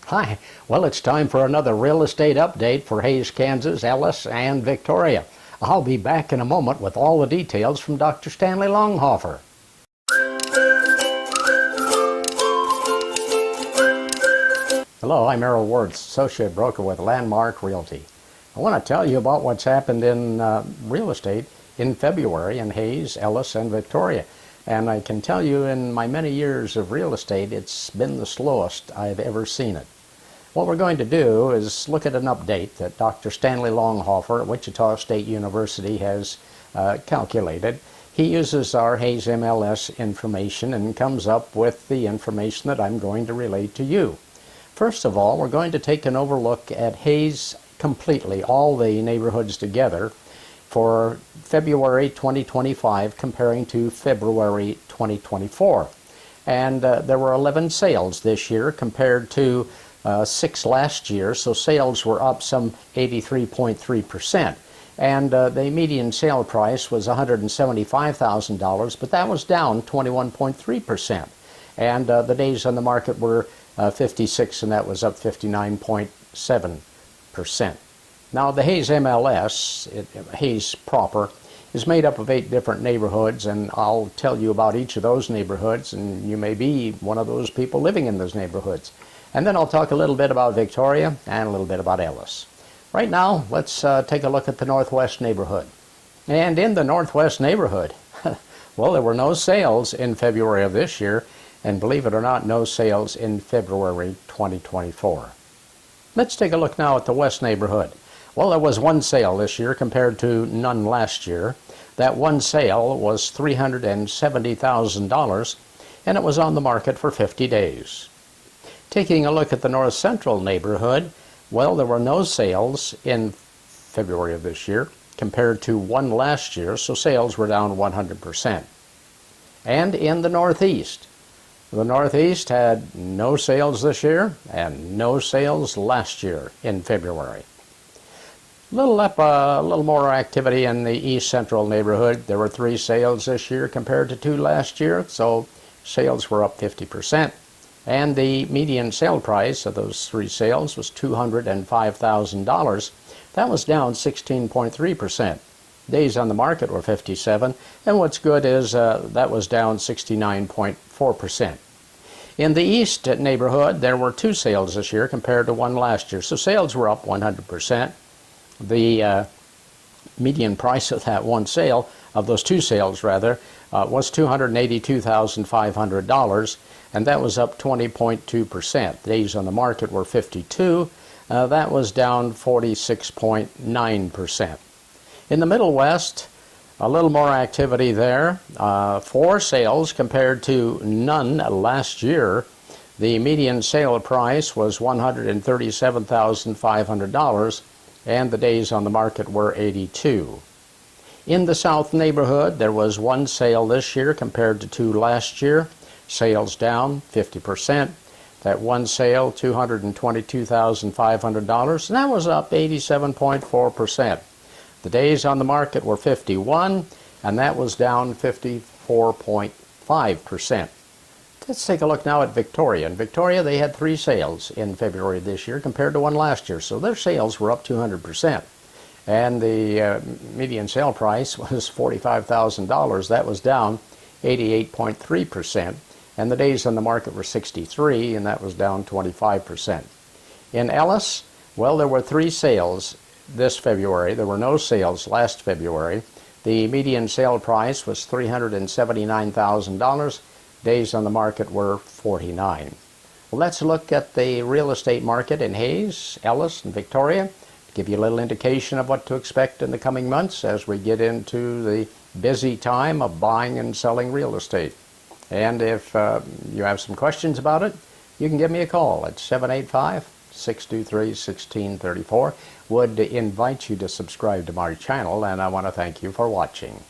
Hi. Well, it's time for another real estate update for Hays, Kansas, Ellis, and Victoria. I'll be back in a moment with all the details from Dr. Stanley Longhofer. Hello, I'm Errol Wirtz, Associate Broker with Landmark Realty. I want to tell you about what's happened in real estate in February in Hays, Ellis, and Victoria. And I can tell you in my many years of real estate, it's been the slowest I've ever seen it. What we're going to do is look at an update that Dr. Stanley Longhofer at Wichita State University has calculated. He uses our Hays MLS information and comes up with the information that I'm going to relay to you. First of all, we're going to take an overlook at Hays completely, all the neighborhoods together, for February 2025 comparing to February 2024. And there were 11 sales this year compared to 6 last year, so sales were up some 83.3%. And the median sale price was $175,000, but that was down 21.3%. And the days on the market were 56, and that was up 59.7%. Now, the Hays MLS, Hays proper, is made up of 8 different neighborhoods, and I'll tell you about each of those neighborhoods, and you may be one of those people living in those neighborhoods. And then I'll talk a little bit about Victoria and a little bit about Ellis. Right now, let's take a look at the Northwest neighborhood. And in the Northwest neighborhood, well, there were no sales in February of this year, and believe it or not, no sales in February 2024. Let's take a look now at the West neighborhood. Well, there was one sale this year compared to none last year. That one sale was $370,000, and it was on the market for 50 days. Taking a look at the North Central neighborhood, well, there were no sales in February of this year compared to one last year, so sales were down 100%. And in the Northeast had no sales this year and no sales last year in February. A little more activity in the East Central neighborhood. There were 3 sales this year compared to 2 last year, so sales were up 50%. And the median sale price of those 3 sales was $205,000. That was down 16.3%. Days on the market were 57, and what's good is that was down 69.4%. In the East neighborhood, there were 2 sales this year compared to 1 last year, so sales were up 100%. The median price of that one sale, of those 2 sales rather, was $282,500, and that was up 20.2%. Days on the market were 52. That was down 46.9%. In the Middle West, a little more activity there. 4 sales compared to none last year. The median sale price was $137,500, and the days on the market were 82. In the South neighborhood, there was 1 sale this year compared to 2 last year. Sales down 50%. That one sale, $222,500, and that was up 87.4%. The days on the market were 51, and that was down 54.5%. Let's take a look now at Victoria. In Victoria, they had 3 sales in February this year compared to 1 last year, so their sales were up 200%. And the median sale price was $45,000. That was down 88.3%. And the days on the market were 63, and that was down 25%. In Ellis, well, there were 3 sales this February. There were no sales last February. The median sale price was $379,000. Days on the market were 49. Well, let's look at the real estate market in Hays, Ellis, and Victoria. Give you a little indication of what to expect in the coming months as we get into the busy time of buying and selling real estate. And if you have some questions about it, you can give me a call at 785-623-1634. Would invite you to subscribe to my channel, and I want to thank you for watching.